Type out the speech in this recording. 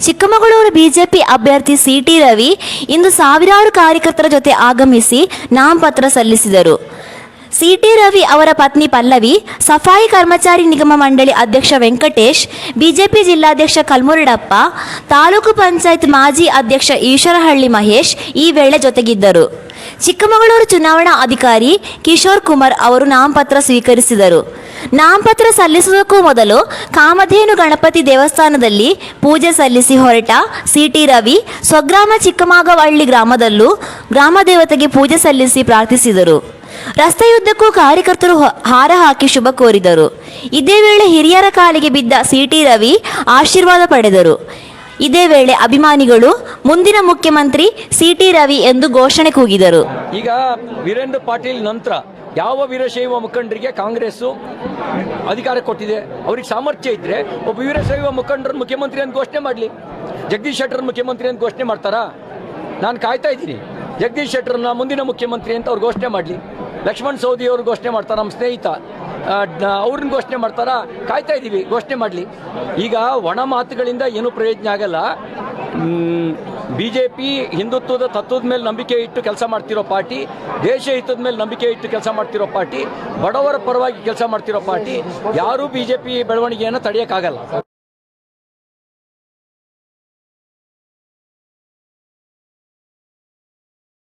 Chikkamagaluru BJP ಅಭ್ಯರ್ಥಿ city Ravi ಇಂದು ಸಾವಿರಾರು ಕಾರ್ಯಕರ್ತರ ಜೊತೆ ಆಗಮಿಸಿ ನಾಮಪತ್ರ ಸಲ್ಲಿಸಿದರು. ಸಿಟಿ ರವಿ ಅವರ ಪತ್ನಿ ಪಲ್ಲವಿ, ಸಫಾಯಿ ಕರ್ಮಚಾರಿ ನಿಗಮ ಮಂಡಳಿ ಅಧ್ಯಕ್ಷ ವೆಂಕಟೇಶ್, ಬಿಜೆಪಿ ಜಿಲ್ಲಾಧ್ಯಕ್ಷ ಕಲ್ಮುರಡಪ್ಪ, ತಾಲೂಕು ಪಂಚಾಯತ್ ಮಾಜಿ ಅಧ್ಯಕ್ಷ ಈಶ್ವರಹಳ್ಳಿ ಮಹೇಶ್ ಈ ವೇಳೆ ಜೊತೆಗಿದ್ದರು. ಚಿಕ್ಕಮಗಳೂರು ಚುನಾವಣಾ ಅಧಿಕಾರಿ ಕಿಶೋರ್ ಕುಮಾರ್ ಅವರು ನಾಮಪತ್ರ ಸ್ವೀಕರಿಸಿದರು. ನಾಮಪತ್ರ ಸಲ್ಲಿಸುವುದಕ್ಕೂ ಮೊದಲು ಕಾಮಧೇನು ಗಣಪತಿ ದೇವಸ್ಥಾನದಲ್ಲಿ ಪೂಜೆ ಸಲ್ಲಿಸಿ ಹೊರಟ ಸಿಟಿ ರವಿ ಸ್ವಗ್ರಾಮ ಚಿಕ್ಕಮಾಗವಳ್ಳಿ ಗ್ರಾಮದಲ್ಲೂ ಗ್ರಾಮ ದೇವತೆಗೆ ಪೂಜೆ ಸಲ್ಲಿಸಿ ಪ್ರಾರ್ಥಿಸಿದರು. ರಸ್ತೆಯುದ್ದಕ್ಕೂ ಕಾರ್ಯಕರ್ತರು ಹಾರ ಹಾಕಿ ಶುಭ ಕೋರಿದರು. ಇದೇ ವೇಳೆ ಹಿರಿಯರ ಕಾಲಿಗೆ ಬಿದ್ದ ಸಿಟಿ ರವಿ ಆಶೀರ್ವಾದ ಪಡೆದರು. ಇದೇ ವೇಳೆ ಅಭಿಮಾನಿಗಳು ಮುಂದಿನ ಮುಖ್ಯಮಂತ್ರಿ ಸಿಟಿ ರವಿ ಎಂದು ಘೋಷಣೆ ಕೂಗಿದರು. ಈಗ ವೀರೇಂದ್ರ ಪಾಟೀಲ್ ನಂತರ ಯಾವ ವೀರಶೈವ ಮುಖಂಡರಿಗೆ ಕಾಂಗ್ರೆಸ್ಸು ಅಧಿಕಾರ ಕೊಟ್ಟಿದೆ? ಅವ್ರಿಗೆ ಸಾಮರ್ಥ್ಯ ಇದ್ದರೆ ಒಬ್ಬ ವೀರಶೈವ ಮುಖಂಡರನ್ನು ಮುಖ್ಯಮಂತ್ರಿ ಅಂತ ಘೋಷಣೆ ಮಾಡಲಿ. ಜಗದೀಶ್ ಶೆಟ್ಟರ್ ಮುಖ್ಯಮಂತ್ರಿ ಅಂತ ಘೋಷಣೆ ಮಾಡ್ತಾರಾ? ನಾನು ಕಾಯ್ತಾ ಇದ್ದೀನಿ. ಜಗದೀಶ್ ಶೆಟ್ಟರ್ನ ಮುಂದಿನ ಮುಖ್ಯಮಂತ್ರಿ ಅಂತ ಅವ್ರು ಘೋಷಣೆ ಮಾಡಲಿ. ಲಕ್ಷ್ಮಣ್ ಸವದಿ ಅವರು ಘೋಷಣೆ ಮಾಡ್ತಾರೆ, ನಮ್ಮ ಸ್ನೇಹಿತ, ಅವ್ರನ್ನ ಘೋಷಣೆ ಮಾಡ್ತಾರಾ? ಕಾಯ್ತಾ ಇದ್ದೀವಿ, ಘೋಷಣೆ ಮಾಡಲಿ. ಈಗ ಒಣ ಮಾತುಗಳಿಂದ ಏನೂ ಪ್ರಯೋಜನ ಆಗಲ್ಲ. BJP ಹಿಂದುತ್ವದ ತತ್ವದ ಮೇಲೆ ನಂಬಿಕೆ ಇಟ್ಟು ಕೆಲಸ ಮಾಡ್ತಿರೋ ಪಾರ್ಟಿ, ದೇಶ ಹಿತದ ಮೇಲೆ ನಂಬಿಕೆ ಇಟ್ಟು ಕೆಲಸ ಮಾಡ್ತಿರೋ ಪಾರ್ಟಿ, ಬಡವರ ಪರವಾಗಿ ಕೆಲಸ ಮಾಡ್ತಿರೋ ಪಾರ್ಟಿ. ಯಾರೂ BJP ಬೆಳವಣಿಗೆಯನ್ನು ತಡೆಯೋಕ್ಕಾಗಲ್ಲ.